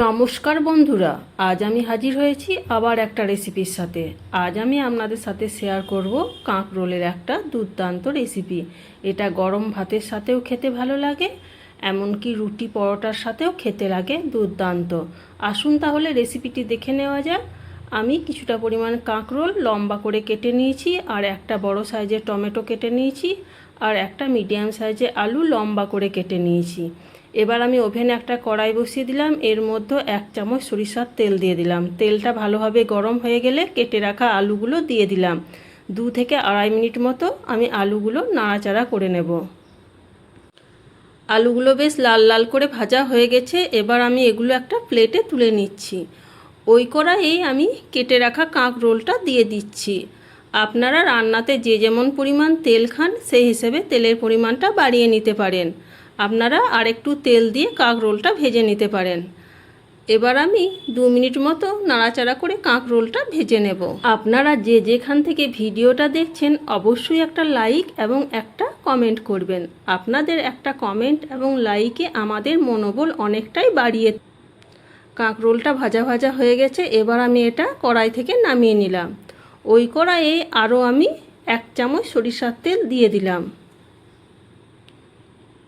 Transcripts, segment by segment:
নমস্কার বন্ধুরা, আজ আমি হাজির হয়েছি আবার একটা রেসিপির সাথে। আজ আমি আপনাদের সাথে শেয়ার করব কাঁকরোলের একটা দুর্দান্ত রেসিপি। এটা গরম ভাতের সাথেও খেতে ভালো লাগে, এমনকি রুটি পরোটার সাথেও খেতে লাগে দুর্দান্ত। আসুন তাহলে রেসিপিটি দেখে নেওয়া যাক। আমি কিছুটা পরিমাণ কাঁকরোল লম্বা করে কেটে নিয়েছি, আর একটা বড় সাইজের টমেটো কেটে নিয়েছি, আর একটা মিডিয়াম সাইজের আলু লম্বা করে কেটে নিয়েছি। এবার আমি ওভেনে একটা কড়াই বসিয়ে দিলাম, এর মধ্যে 1 চামচ সরিষার তেল দিয়ে দিলাম। তেলটা ভালোভাবে গরম হয়ে গেলে কেটে রাখা আলুগুলো দিয়ে দিলাম। 2 থেকে আড়াই মিনিট মতো আমি আলুগুলো নাড়াচাড়া করে নেব। আলুগুলো বেশ লাল লাল করে ভাজা হয়ে গেছে। এবার আমি এগুলো একটা প্লেটে তুলে নিচ্ছি। ওই কড়াইয়ে আমি কেটে রাখা কাঁকরোলটা দিয়ে দিচ্ছি। আপনারা রান্নাতে যে যেমন পরিমাণ তেল খান সেই হিসেবে তেলের পরিমাণটা বাড়িয়ে নিতে পারেন। আপনারা আরেকটু তেল দিয়ে কাঁকরোলটা ভেজে নিতে পারেন। এবার আমি 2 মিনিট মতো নাড়াচাড়া করে কাঁকরোলটা ভেজে নেব। আপনারা যে যেখান থেকে ভিডিওটা দেখছেন অবশ্যই একটা লাইক এবং একটা কমেন্ট করবেন। আপনাদের একটা কমেন্ট এবং লাইকে আমাদের মনোবল অনেকটাই বাড়িয়ে। কাঁকরোলটা ভাজা ভাজা হয়ে গেছে। এবার আমি এটা কড়াই থেকে নামিয়ে নিলাম। ওই কড়াইয়ে আরও আমি 1 চামচ সরিষার তেল দিয়ে দিলাম।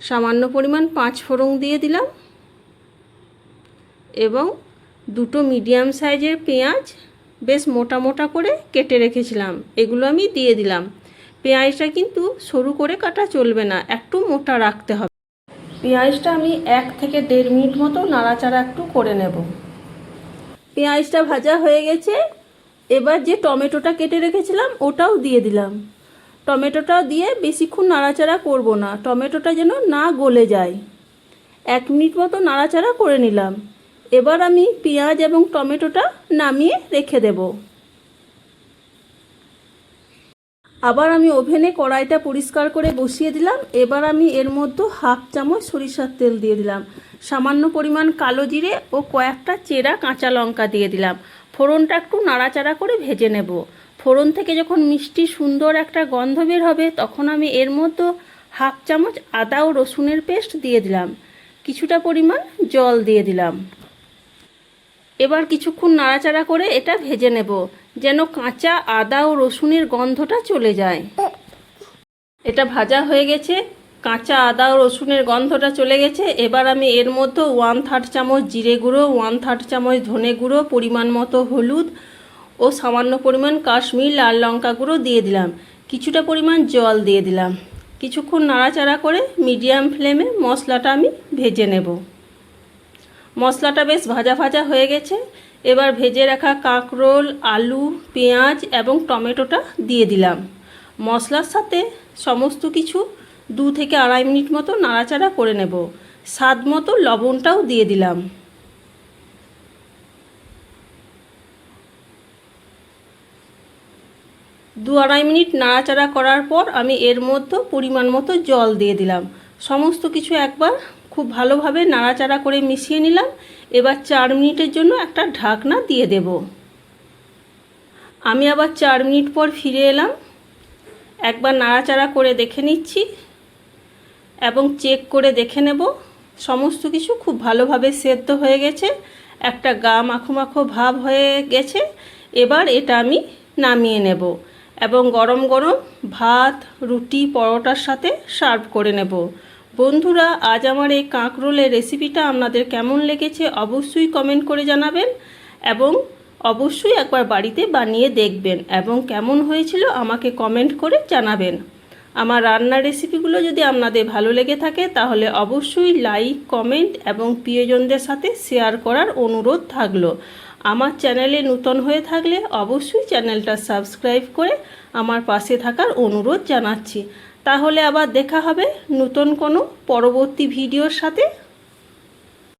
সামান্য পরিমাণ 5 ফোড়ন দিয়ে দিলাম এবং 2টো মিডিয়াম সাইজের পেঁয়াজ বেশ মোটা মোটা করে কেটে রেখেছিলাম, এগুলো আমি দিয়ে দিলাম। পেঁয়াজটা কিন্তু সরু করে কাটা চলবে না, একটু মোটা রাখতে হবে। পেঁয়াজটা আমি 1 থেকে 1.5 মিনিট মতো নাড়াচাড়া একটু করে নেব। পেঁয়াজটা ভাজা হয়ে গেছে। এবার যে টমেটোটা কেটে রেখেছিলাম ওটাও দিয়ে দিলাম। টমেটোটা দিয়ে বেশিক্ষণ নাড়াচাড়া করব না, টমেটোটা যেন না গলে যায়। 1 মিনিট মতো নাড়াচাড়া করে নিলাম। এবার আমি পেঁয়াজ এবং টমেটোটা নামিয়ে রেখে দেব। আবার আমি ওভেনে কড়াইটা পরিষ্কার করে বসিয়ে দিলাম। এবার আমি এর মধ্যে 1/2 চামচ সরিষার তেল দিয়ে দিলাম। সামান্য পরিমাণ কালো জিরে ও কয়েকটা চেরা কাঁচা লঙ্কা দিয়ে দিলাম। ফোড়নটা একটু নাড়াচাড়া করে ভেজে নেব। ফোড়ন থেকে যখন মিষ্টি সুন্দর একটা গন্ধ বের হবে তখন আমি এর মধ্যে 1/2 চামচ আদা ও রসুনের পেস্ট দিয়ে দিলাম। কিছুটা পরিমাণ জল দিয়ে দিলাম। এবার কিছুক্ষণ নাড়াচাড়া করে এটা ভেজে নেব, যেন কাঁচা আদা ও রসুনের গন্ধটা চলে যায়। এটা ভাজা হয়ে গেছে, কাঁচা আদা ও রসুনের গন্ধটা চলে গেছে। এবার আমি এর মধ্যে 1/3 চামচ জিরে গুঁড়ো, 1/3 চামচ ধনে গুঁড়ো, পরিমাণ মতো হলুদ ও সামান্য পরিমাণ কাশ্মীর লাল লঙ্কা গুঁড়ো দিয়ে দিলাম। কিছুটা পরিমাণ জল দিয়ে দিলাম। কিছুক্ষণ নাড়াচাড়া করে মিডিয়াম ফ্লেমে মশলাটা আমি ভেজে নেব। মশলাটা বেশ ভাজা ভাজা হয়ে গেছে। এবার ভেজে রাখা কাঁকরোল, আলু, পেঁয়াজ এবং টমেটোটা দিয়ে দিলাম। মশলার সাথে সমস্ত কিছু 2 থেকে আড়াই মিনিট মতো নাড়াচাড়া করে নেব। স্বাদ মতো লবণটাও দিয়ে দিলাম। দু আড়াই মিনিট নাড়াচাড়া করার পর আমি এর মধ্যে পরিমাণ মতো জল দিয়ে দিলাম। সমস্ত কিছু একবার খুব ভালোভাবে নাড়াচাড়া করে মিশিয়ে নিলাম। এবার 4 মিনিটের জন্য একটা ঢাকনা দিয়ে দেব। আমি আবার 4 মিনিট পর ফিরে এলাম। একবার নাড়াচাড়া করে দেখে নিচ্ছি এবং চেক করে দেখে নেব সমস্ত কিছু খুব ভালোভাবে সেদ্ধ হয়ে গেছে, একটা গা মাখো মাখো ভাব হয়ে গেছে। এবার এটা আমি নামিয়ে নেব এবং গরম গরম ভাত, রুটি, পরোটার সাথে সার্ভ করে নেব। বন্ধুরা, আজ আমার এই কাঁকরোলের রেসিপিটা আপনাদের কেমন লেগেছে অবশ্যই কমেন্ট করে জানাবেন এবং অবশ্যই একবার বাড়িতে বানিয়ে দেখবেন এবং কেমন হয়েছিল আমাকে কমেন্ট করে জানাবেন। আমার রান্নার রেসিপিগুলো যদি আপনাদের ভালো লেগে থাকে তাহলে অবশ্যই লাইক, কমেন্ট এবং প্রিয়জনদের সাথে শেয়ার করার অনুরোধ থাকলো। আমার চ্যানেলে নতুন হয়ে থাকলে অবশ্যই চ্যানেলটা সাবস্ক্রাইব করে আমার পাশে থাকার অনুরোধ জানাচ্ছি। তাহলে আবার দেখা হবে নতুন কোনো পরবর্তী ভিডিওর সাথে।